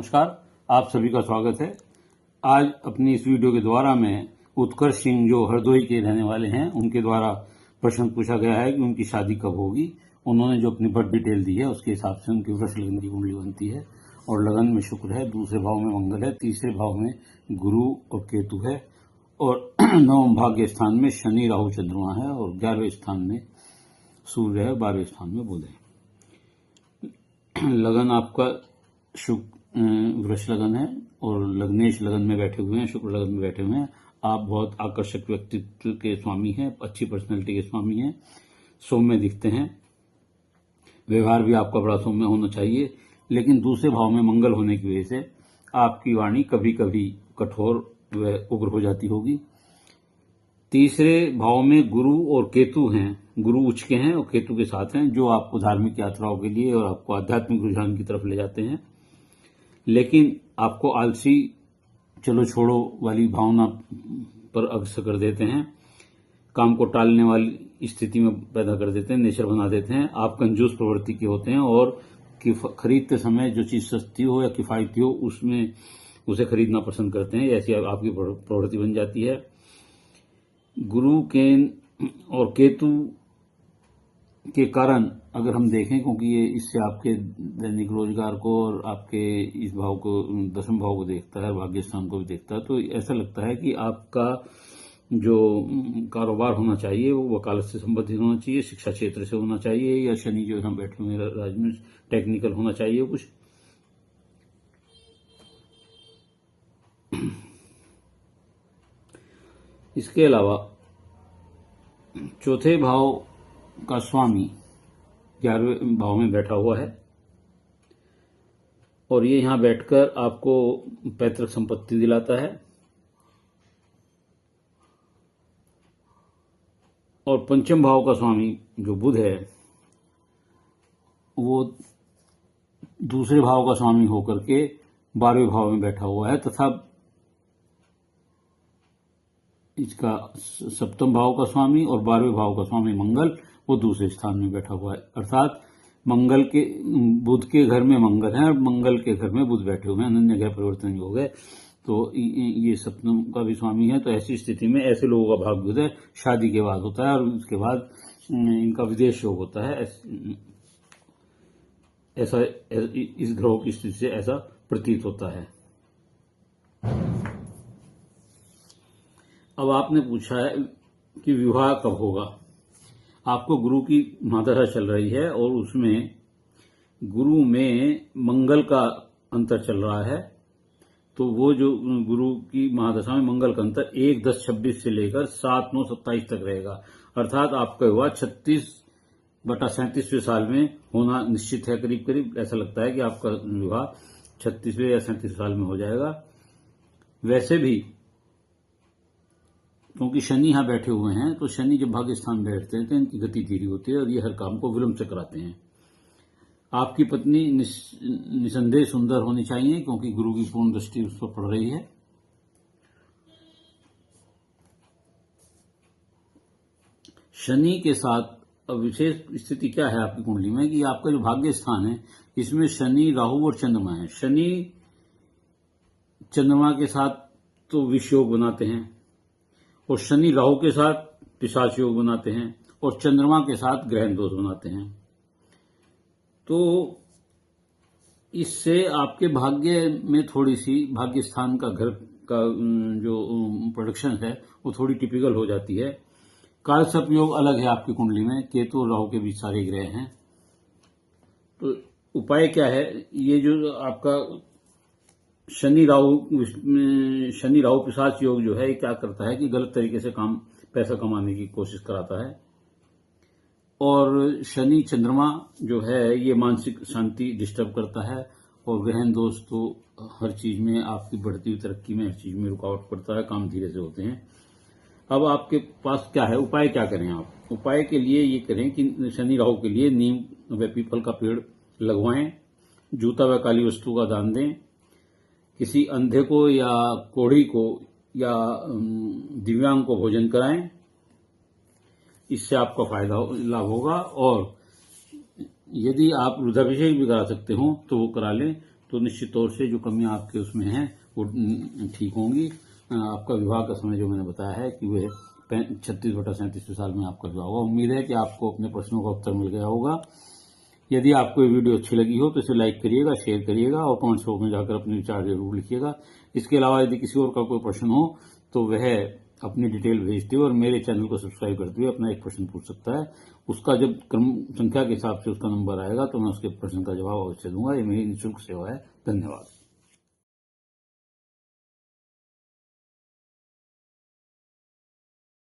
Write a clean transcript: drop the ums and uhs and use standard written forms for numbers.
नमस्कार, आप सभी का स्वागत है। आज अपनी इस वीडियो के द्वारा मैं उत्कर्ष सिंह जो हरदोई के रहने वाले हैं उनके द्वारा प्रश्न पूछा गया है कि उनकी शादी कब होगी। उन्होंने जो अपनी बर्थ डिटेल दी है उसके हिसाब से उनकी वृष लगन की कुंडली बनती है और लगन में शुक्र है, दूसरे भाव में मंगल है, तीसरे भाव में गुरु और केतु है और नवम भाग्य स्थान में शनि राहु चंद्रमा है और 11वें स्थान में सूर्य है, 12वें स्थान में बुध है। लगन आपका वृष लगन है और लग्नेश लगन में बैठे हुए हैं, शुक्र लगन में बैठे हुए हैं। आप बहुत आकर्षक व्यक्तित्व के स्वामी हैं, अच्छी पर्सनैलिटी के स्वामी हैं, सौम्य दिखते हैं, व्यवहार भी आपका बड़ा सौम्य होना चाहिए। लेकिन दूसरे भाव में मंगल होने की वजह से आपकी वाणी कभी कभी कठोर व उग्र हो जाती होगी। तीसरे भाव में गुरु और केतु हैं, गुरु उच्च के हैं और केतु के साथ हैं, जो आपको धार्मिक यात्राओं के लिए और आपको आध्यात्मिक रुझान की तरफ ले जाते हैं। लेकिन आपको आलसी चलो छोड़ो वाली भावना पर अग्रसर कर देते हैं, काम को टालने वाली स्थिति में पैदा कर देते हैं, नेचर बना देते हैं। आप कंजूस प्रवृत्ति के होते हैं और खरीदते समय जो चीज सस्ती हो या किफायती हो उसमें उसे खरीदना पसंद करते हैं, ऐसी आपकी प्रवृत्ति बन जाती है। गुरु के और केतु के कारण अगर हम देखें, क्योंकि ये इससे आपके दैनिक रोजगार को और आपके इस भाव को, दसम भाव को देखता है, भाग्य स्थान को भी देखता है, तो ऐसा लगता है कि आपका जो कारोबार होना चाहिए वो वकालत से संबंधित होना चाहिए, शिक्षा क्षेत्र से होना चाहिए, या शनि जो हम बैठे हुए राज्य में टेक्निकल होना चाहिए कुछ। इसके अलावा चौथे भाव का स्वामी 11वें भाव में बैठा हुआ है और ये यहां बैठकर आपको पैतृक संपत्ति दिलाता है। और पंचम भाव का स्वामी जो बुध है वो दूसरे भाव का स्वामी होकर के 12वें भाव में बैठा हुआ है तथा इसका सप्तम भाव का स्वामी और 12वें भाव का स्वामी मंगल वो दूसरे स्थान में बैठा हुआ है। अर्थात मंगल के बुध के घर में मंगल है और मंगल के घर में बुध बैठे हुए हैं, अनन्य ग्रह परिवर्तन योग है, तो ये सप्तम का भी स्वामी है। तो ऐसी स्थिति में ऐसे लोगों का भाग्योदय शादी के बाद होता है और उसके बाद इनका विदेश योग होता है। ऐसा इस ग्रहों की स्थिति से ऐसा प्रतीत होता है। अब आपने पूछा है कि विवाह कब होगा। आपको गुरु की महादशा चल रही है और उसमें गुरु में मंगल का अंतर चल रहा है, तो वो जो गुरु की महादशा में मंगल का अंतर 1-10-26 से लेकर 7-9-27 तक रहेगा। अर्थात आपका विवाह 36/37वें साल में होना निश्चित है। करीब करीब ऐसा लगता है कि आपका विवाह 36वें या 37वें साल में हो जाएगा। वैसे भी क्योंकि शनि यहां बैठे हुए हैं, तो शनि जब भाग्य स्थान बैठते हैं तो इनकी गति धीरे होती है और ये हर काम को विलंब से कराते हैं। आपकी पत्नी निसंदेह सुंदर होनी चाहिए क्योंकि गुरु की पूर्ण दृष्टि उस पर पड़ रही है। शनि के साथ विशेष स्थिति क्या है आपकी कुंडली में कि आपका जो भाग्य स्थान है इसमें शनि राहु और चंद्रमा है। शनि चंद्रमा के साथ तो विष योग बनाते हैं और शनि राहु के साथ पिशाच योग बनाते हैं और चंद्रमा के साथ ग्रहण दोष बनाते हैं। तो इससे आपके भाग्य में थोड़ी सी भाग्य स्थान का घर का जो प्रोडक्शन है वो थोड़ी टिपिकल हो जाती है। कालसर्प योग अलग है आपकी कुंडली में, केतु और राहु के बीच सारे ग्रह हैं। तो उपाय क्या है, ये जो आपका शनि राहु पिशाच योग जो है क्या करता है कि गलत तरीके से पैसा कमाने की कोशिश कराता है। और शनि चंद्रमा जो है ये मानसिक शांति डिस्टर्ब करता है और ग्रहण दोष तो हर चीज में, आपकी बढ़ती हुई तरक्की में, हर चीज में रुकावट पड़ता है, काम धीरे से होते हैं। अब आपके पास क्या है, उपाय क्या करें आप? उपाय के लिए ये करें कि शनि राहु के लिए नीम व पीपल का पेड़ लगवाएं, जूता व काली वस्तु का दान दें, किसी अंधे को या कोढ़ी को या दिव्यांग को भोजन कराएं, इससे आपका फायदा लाभ होगा। और यदि आप रुद्राभिषेक भी करा सकते हो तो वो करा लें, तो निश्चित तौर से जो कमियां आपके उसमें हैं वो ठीक होंगी। आपका विवाह का समय जो मैंने बताया है कि वह 36/37 साल में आपका विवाह होगा। उम्मीद है कि आपको अपने प्रश्नों का उत्तर मिल गया होगा। यदि आपको ये वीडियो अच्छी लगी हो तो इसे लाइक करिएगा, शेयर करिएगा और कमेंट्स बॉक्स में जाकर अपने विचार जरूर लिखिएगा। इसके अलावा यदि किसी और का कोई प्रश्न हो तो वह अपनी डिटेल भेजते हुए और मेरे चैनल को सब्सक्राइब करते हुए अपना एक प्रश्न पूछ सकता है। उसका जब क्रम संख्या के हिसाब से उसका नंबर आएगा तो मैं उसके प्रश्न का जवाब अवश्य दूंगा। ये मेरी निःशुल्क सेवा है। धन्यवाद।